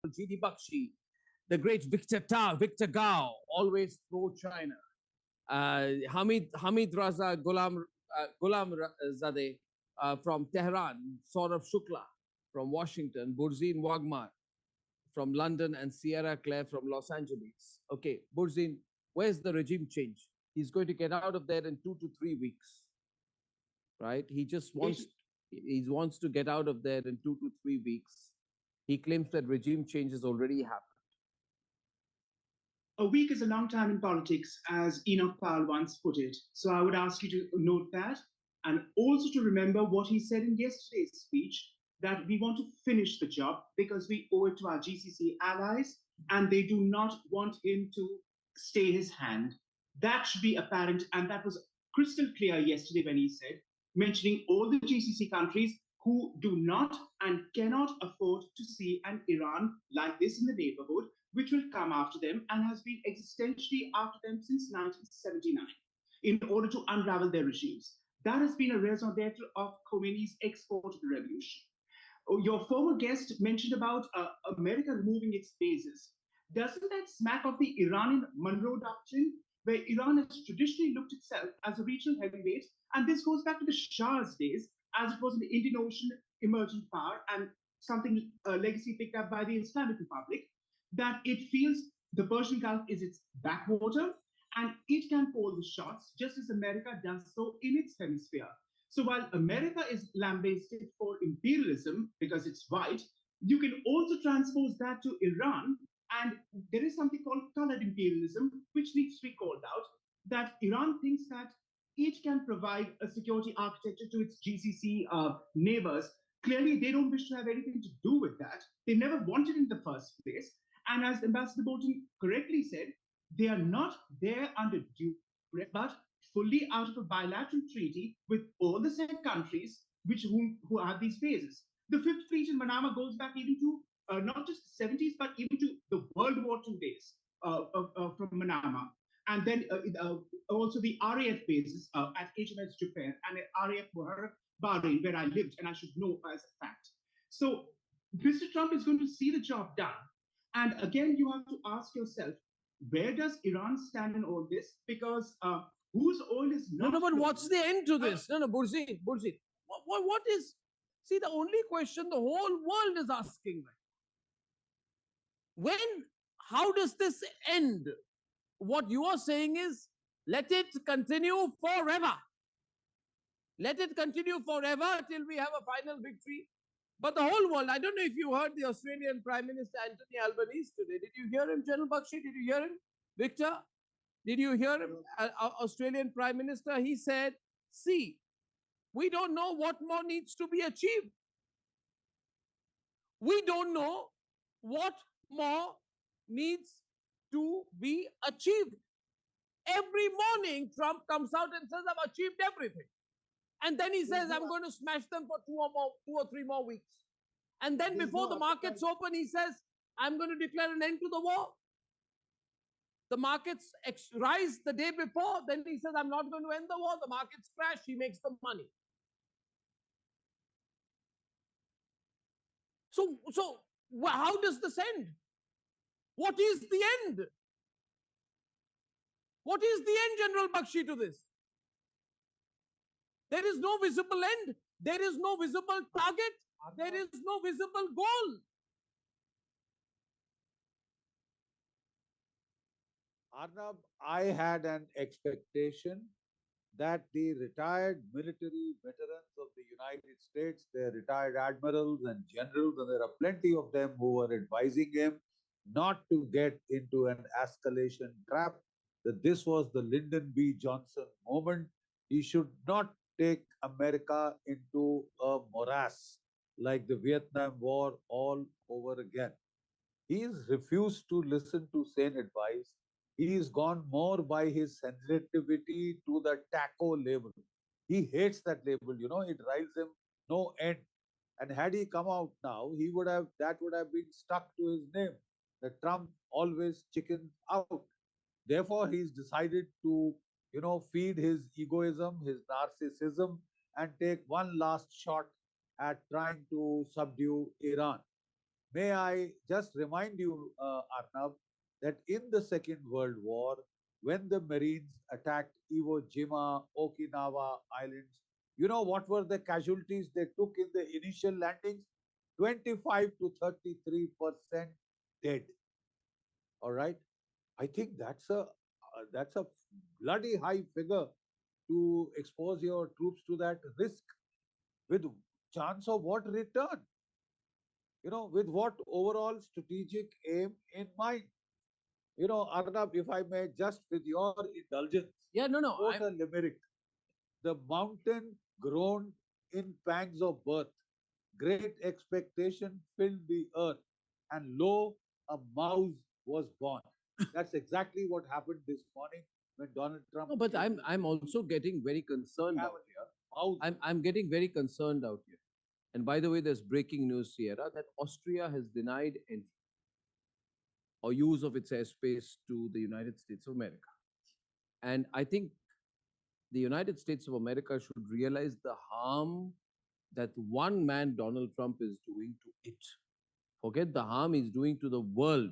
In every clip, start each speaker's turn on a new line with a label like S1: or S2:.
S1: G.D. Bakshi, the great Victor Gao, always pro-China. Hamid Raza Ghulam Zadeh from Tehran, Saurabh Shukla from Washington, Burzin Wagmar from London, and Sierra Claire from Los Angeles. Okay, Burzin, where's the regime change? He's going to get out of there in 2 to 3 weeks, right? He wants to get out of there in 2 to 3 weeks. He claims that regime change has already happened.
S2: A week is a long time in politics, as Enoch Powell once put it. So I would ask you to note that and also to remember what he said in yesterday's speech, that we want to finish the job because we owe it to our GCC allies and they do not want him to stay his hand. That should be apparent, and that was crystal clear yesterday when he said, mentioning all the GCC countries who do not and cannot afford to see an Iran like this in the neighborhood, which will come after them and has been existentially after them since 1979 in order to unravel their regimes. That has been a raison d'etre of Khomeini's export of the revolution. Your former guest mentioned about America removing its bases. Doesn't that smack of the Iranian Monroe Doctrine, where Iran has traditionally looked itself as a regional heavyweight? And this goes back to the Shah's days, as it was an Indian Ocean emerging power and something legacy picked up by the Islamic Republic, that it feels the Persian Gulf is its backwater and it can call the shots just as America does so in its hemisphere. So while America is lambasted for imperialism because it's white, you can also transpose that to Iran. And there is something called colored imperialism, which needs to be called out, that Iran thinks that it can provide a security architecture to its GCC neighbors. Clearly, they don't wish to have anything to do with that. They never wanted in the first place. And as Ambassador Bolton correctly said, they are not there under duress, but fully out of a bilateral treaty with all the said countries who have these bases. The fifth fleet in Manama goes back even to not just the 70s, but even to the World War II days from Manama. And then also the RAF bases at HMS Japan and at RAF Bahrain, where I lived, and I should know as a fact. So Mr. Trump is going to see the job done. And again, you have to ask yourself, where does Iran stand in all this? Because whose oil is not...
S1: No, but what's the end to this? No, Burzin. What is... See, the only question the whole world is asking, when, how does this end? What you are saying is, let it continue forever. Let it continue forever till we have a final victory. But the whole world, I don't know if you heard the Australian Prime Minister Anthony Albanese today. Did you hear him, General Bakshi? Did you hear him? Victor? Did you hear him? Australian Prime Minister, he said, see, we don't know what more needs to be achieved. We don't know what more needs to be achieved. Every morning, Trump comes out and says, I've achieved everything. And then he says, I'm going to smash them for 2 or 3 more weeks. And then before the markets open, he says, I'm going to declare an end to the war. The markets rise the day before. Then he says, I'm not going to end the war. The markets crash. He makes the money. So how does this end? What is the end? What is the end, General Bakshi, to this? There is no visible end. There is no visible target. There is no visible goal.
S3: Arnab, I had an expectation that the retired military veterans of the United States, their retired admirals and generals, and there are plenty of them who were advising him not to get into an escalation trap, that this was the Lyndon B. Johnson moment. He should not take America into a morass like the Vietnam War all over again. He's refused to listen to sane advice. He's gone more by his sensitivity to the taco label. He hates that label, it riles him no end. And had he come out now, that would have been stuck to his name. The Trump always chickens out. Therefore, he's decided to, feed his egoism, his narcissism, and take one last shot at trying to subdue Iran. May I just remind you, Arnab, that in the Second World War, when the Marines attacked Iwo Jima, Okinawa Islands, you know what were the casualties they took in the initial landings? 25 to 33% dead. All right. I think that's a bloody high figure to expose your troops to that risk with chance of what return? With what overall strategic aim in mind? Arnab, if I may, just with your indulgence,
S1: Yeah, no, no.
S3: quote a limerick. The mountain groaned in pangs of birth, great expectation filled the earth, and lo, a mouse was born. That's exactly what happened this morning when Donald Trump.
S1: No, but I'm also getting very concerned out here. I'm getting very concerned out here. And by the way, there's breaking news, Sierra, that Austria has denied entry or use of its airspace to the United States of America. And I think the United States of America should realize the harm that one man, Donald Trump, is doing to it. Forget the harm he's doing to the world,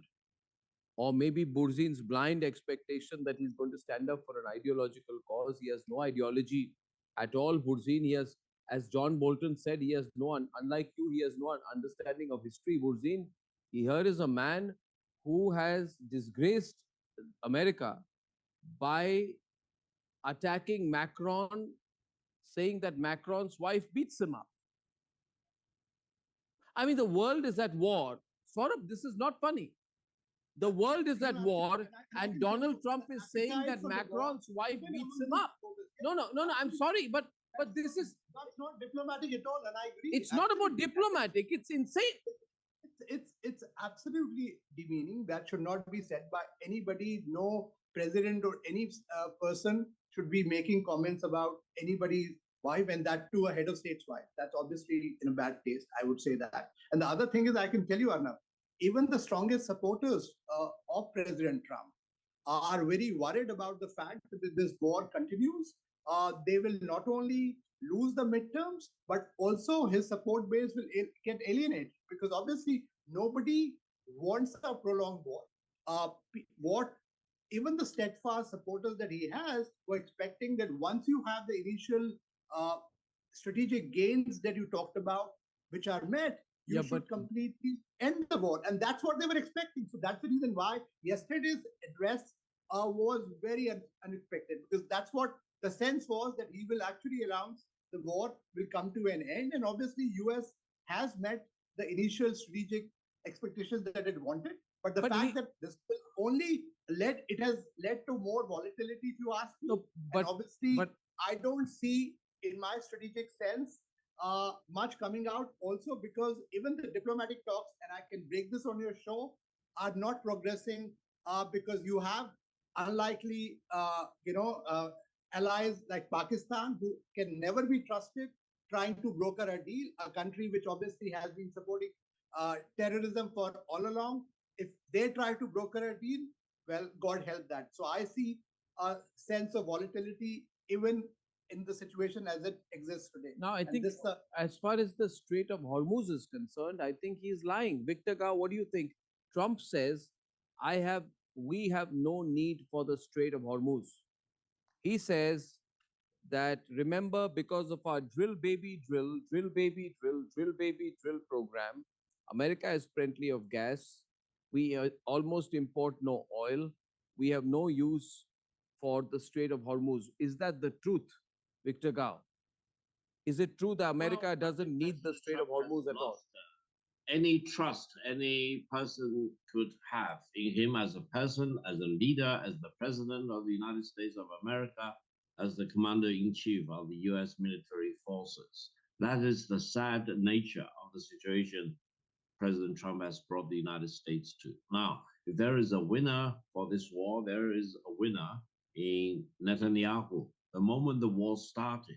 S1: or maybe Burzin's blind expectation that he's going to stand up for an ideological cause. He has no ideology at all. Burzin, he has, as John Bolton said, he has no, unlike you, he has no understanding of history. Burzin, here is a man who has disgraced America by attacking Macron, saying that Macron's wife beats him up. I mean, the world is at war. Saurabh, this is not funny. The world is at war, and Donald Trump is saying that Macron's wife beats him up. No. I'm sorry, but this is
S4: that's not diplomatic at all, and I agree.
S1: It's not about diplomatic. It's insane.
S4: It's absolutely demeaning. That should not be said by anybody. No president or any person should be making comments about anybody's wife, and that too a head of state's wife. That's obviously in a bad taste. I would say that. And the other thing is, I can tell you, Arnab, even the strongest supporters of President Trump are very worried about the fact that this war continues. They will not only lose the midterms, but also his support base will get alienated because obviously nobody wants a prolonged war. What even the steadfast supporters that he has were expecting that once you have the initial uh, strategic gains that you talked about, which are met, you should completely end the war. And that's what they were expecting. So that's the reason why yesterday's address was very unexpected, because that's what the sense was, that he will actually announce the war will come to an end. And obviously, US has met the initial strategic expectations that it wanted. But the fact that this will only has led to more volatility, if you ask me. No, but and obviously, I don't see in my strategic sense much coming out, also because even the diplomatic talks, and I can break this on your show, are not progressing because you have unlikely, allies like Pakistan, who can never be trusted, trying to broker a deal, a country which obviously has been supporting terrorism for all along. If they try to broker a deal, well, God help that. So I see a sense of volatility even in the situation as it exists today.
S1: Now, I think as far as the Strait of Hormuz is concerned, I think he's lying. Victor Gao, what do you think? Trump says, we have no need for the Strait of Hormuz. He says that, remember, because of our drill baby drill program, America has plenty of gas. We almost import no oil. We have no use for the Strait of Hormuz. Is that the truth, Victor Gao? Is it true that America doesn't need the Strait of Hormuz at all?
S5: Any trust any person could have in him as a person, as a leader, as the president of the United States of America, as the commander-in-chief of the US military forces. That is the sad nature of the situation President Trump has brought the United States to. Now, if there is a winner for this war, there is a winner in Netanyahu. The moment the war started,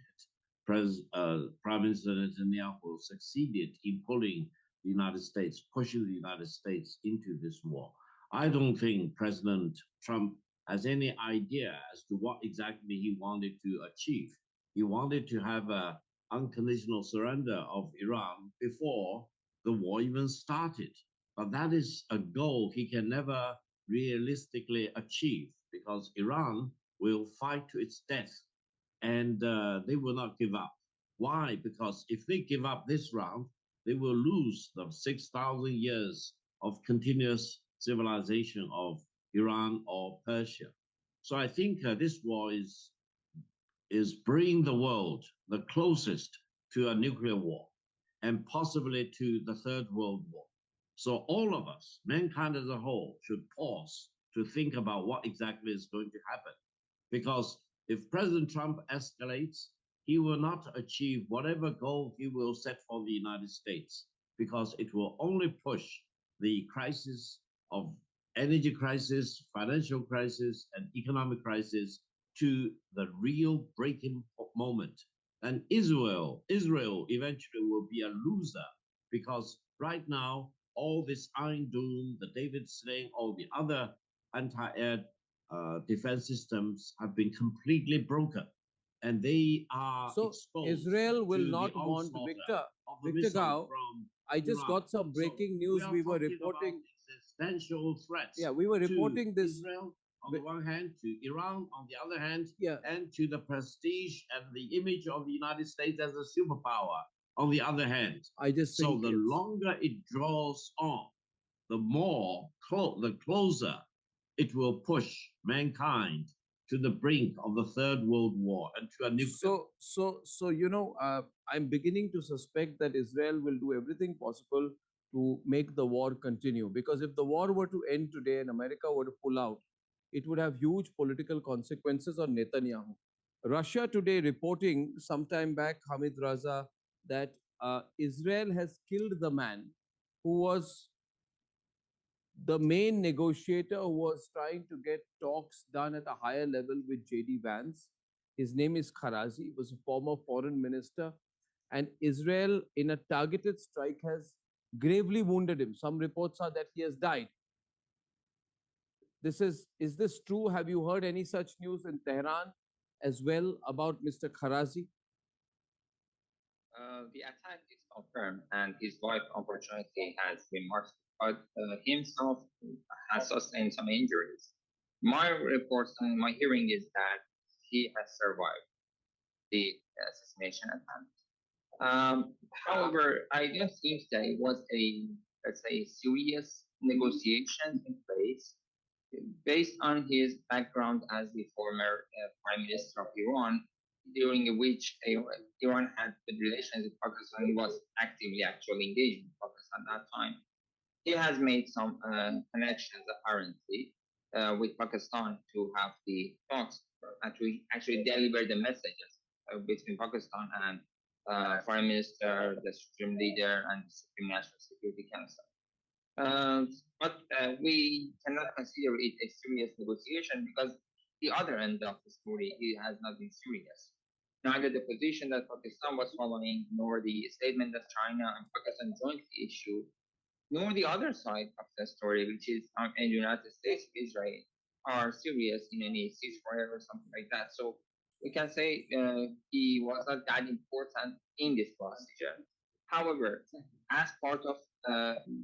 S5: Prime Minister Netanyahu succeeded in pulling the United States, pushing the United States into this war. I don't think President Trump has any idea as to what exactly he wanted to achieve. He wanted to have an unconditional surrender of Iran before the war even started. But that is a goal he can never realistically achieve because Iran will fight to its death and they will not give up. Why? Because if they give up this round, they will lose the 6,000 years of continuous civilization of Iran or Persia. So I think this war is bringing the world the closest to a nuclear war and possibly to the Third World War. So all of us, mankind as a whole, should pause to think about what exactly is going to happen. Because if President Trump escalates, he will not achieve whatever goal he will set for the United States, because it will only push the crisis of energy crisis, financial crisis, and economic crisis to the real breaking moment. And Israel eventually will be a loser because right now, all this Iron Dome, the David Sling, all the other anti-air defense systems have been completely broken, and they are
S1: So
S5: exposed
S1: Israel will
S5: to the
S1: not want
S5: onslaught
S1: Victor.
S5: of the
S1: Victor
S5: missile
S1: Gao,
S5: from
S1: I just
S5: Iran.
S1: got some
S5: So
S1: breaking
S5: we
S1: news.
S5: are
S1: We were
S5: talking
S1: reporting.
S5: about existential threats.
S1: Yeah, we were
S5: to
S1: reporting this.
S5: Israel on the one hand, to Iran on the other hand,
S1: Yeah.
S5: and to the prestige and the image of the United States as a superpower on the other hand.
S1: I just
S5: So
S1: think
S5: the longer it draws on, the more the closer it will push mankind to the brink of the Third World War and to a nuclear.
S1: I'm beginning to suspect that Israel will do everything possible to make the war continue. Because if the war were to end today and America were to pull out, it would have huge political consequences on Netanyahu. Russia today reporting sometime back, Hamid Raza, that Israel has killed the man who was the main negotiator who was trying to get talks done at a higher level with J.D. Vance. His name is Kharazi. He was a former foreign minister. And Israel, in a targeted strike, has gravely wounded him. Some reports are that he has died. Is this true? Have you heard any such news in Tehran as well about Mr. Kharazi?
S6: The attack is confirmed, and his wife unfortunately has been martyred, but himself has sustained some injuries. My reports and my hearing is that he has survived the assassination attempt. However, I don't think that it was a, let's say, serious negotiation in place. Based on his background as the former prime minister of Iran, during which Iran had good relations with Pakistan, he was actively actually engaged with Pakistan at that time. He has made some connections apparently with Pakistan to have the talks and to actually deliver the messages between Pakistan and Foreign Minister, the Supreme Leader, and the Supreme National Security Council. But we cannot consider it a serious negotiation because the other end of the story it has not been serious. Neither the position that Pakistan was following, nor the statement that China and Pakistan jointly issued, nor the other side of the story, which is in the United States, Israel, are serious in any ceasefire or something like that. So we can say he was not that important in this procedure. However, as part of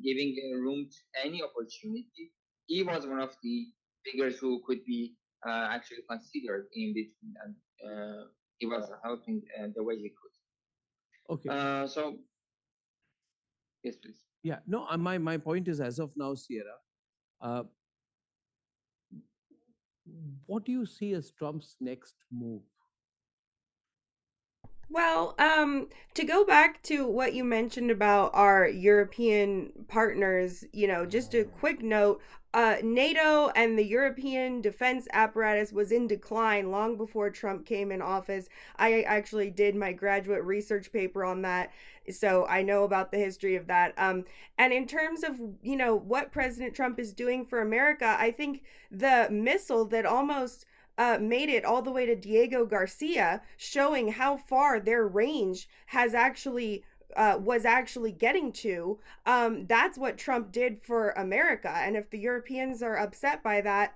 S6: giving room to any opportunity, he was one of the figures who could be actually considered in between, and he was helping the way he could.
S1: Okay.
S6: So, yes, please.
S1: Yeah, no, my point is, as of now, Sierra, what do you see as Trump's next move?
S7: Well, to go back to what you mentioned about our European partners, just a quick note. NATO and the European defense apparatus was in decline long before Trump came in office. I actually did my graduate research paper on that, so I know about the history of that. And in terms of, what President Trump is doing for America, I think the missile that almost made it all the way to Diego Garcia, showing how far their range has actually was actually getting to. That's what Trump did for America, and if the Europeans are upset by that,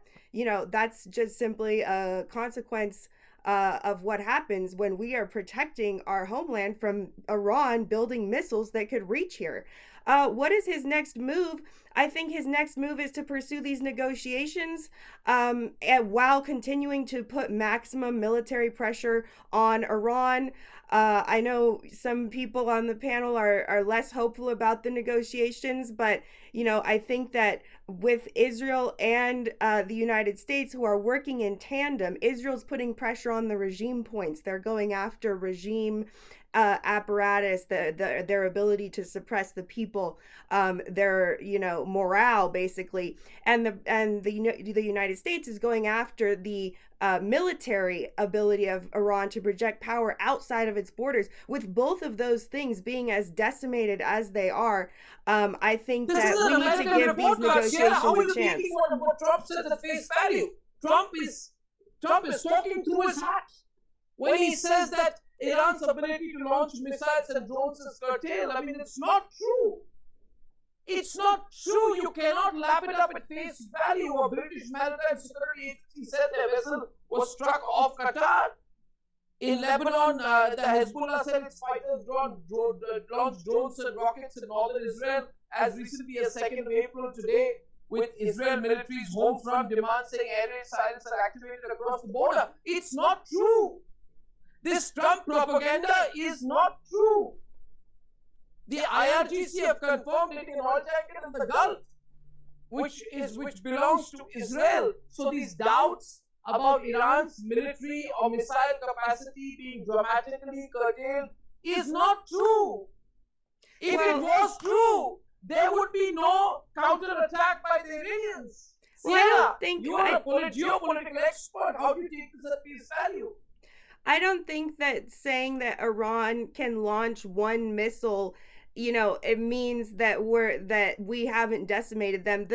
S7: that's just simply a consequence of what happens when we are protecting our homeland from Iran building missiles that could reach here. What is his next move? I think his next move is to pursue these negotiations and while continuing to put maximum military pressure on Iran. I know some people on the panel are less hopeful about the negotiations, but I think that with Israel and the United States, who are working in tandem, Israel's putting pressure on the regime points. They're going after regime apparatus, their ability to suppress the people, their morale basically, and the United States is going after the military ability of Iran to project power outside of its borders. With both of those things being as decimated as they are, I think that we need to give these negotiations a chance.
S1: What Trump said at face value. Trump is talking through his hat when he says that Iran's ability to launch missiles and drones is curtailed. I mean, it's not true. It's not true. You cannot lap it up at face value. A British Maritime Security Agency said their vessel was struck off Qatar. In Lebanon, the Hezbollah said its fighters launched drones and rockets in northern Israel as recently as 2nd of April today, with Israel military's home front demands saying air raid silence are activated across the border. It's not true. This Trump propaganda is not true. The IRGC have confirmed it in oil tanker in the Gulf, which belongs to Israel. So these doubts about Iran's military or missile capacity being dramatically curtailed is not true. If it was true, there would be no counterattack by the Iranians. Sierra, you are a geopolitical expert. How do you take this at face value?
S7: I don't think that saying that Iran can launch one missile, it means that we haven't decimated them.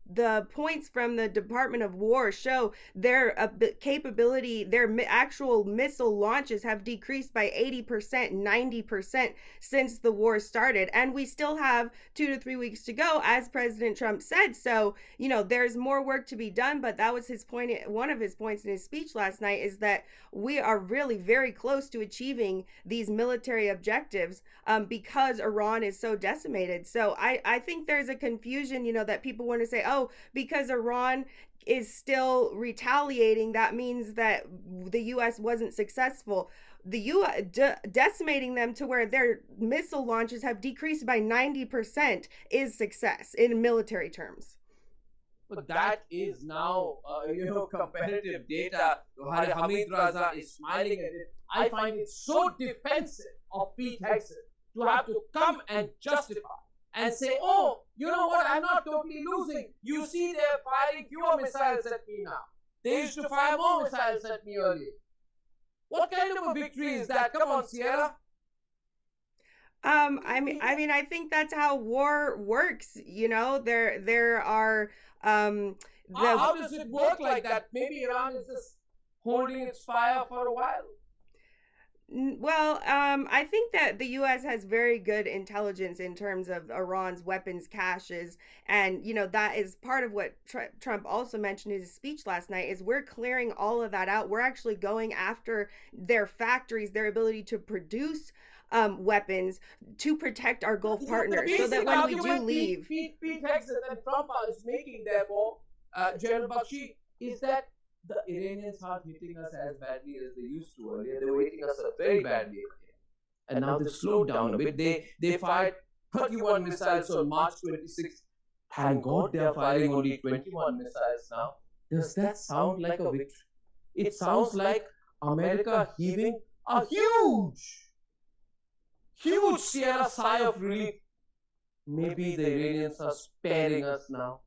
S7: The points from the Department of War show their capability, their actual missile launches have decreased by 80%, 90% since the war started, and we still have 2 to 3 weeks to go, as President Trump said. So there's more work to be done, but that was his point. One of his points in his speech last night is that we are really very close to achieving these military objectives because Iran is so decimated. So I think there's a confusion, that people want to say, oh, because Iran is still retaliating, that means that the U.S. wasn't successful. The U.S. decimating them to where their missile launches have decreased by 90% is success in military terms.
S1: But that is now, competitive data. Hamid Raza is smiling at it. I find it so defensive of Pete Hegseth to have to come and justify and say, oh, you know what, I'm not totally losing. You see, they're firing fewer missiles at me now. They used to fire more missiles at me earlier. What kind of a victory is that? Come on, Sierra.
S7: I think that's how war works. There are
S1: how does it work like that? Maybe Iran is just holding its fire for a while.
S7: Well, I think that the U.S. has very good intelligence in terms of Iran's weapons caches, and that is part of what Trump also mentioned in his speech last night. Is we're clearing all of that out. We're actually going after their factories, their ability to produce weapons to protect our Gulf partners, so that when we do leave,
S1: Pete Hegseth and Trump is making, therefore, General Bakshi, is that the Iranians aren't hitting us as badly as they used to earlier. They were hitting us very badly earlier. And now they've slowed down a bit. They fired 31 missiles on March 26th. Thank God they're firing only 21 missiles now. Does that sound like a victory? It sounds like America heaving a huge Sierra sigh of relief. Maybe the Iranians are sparing us now.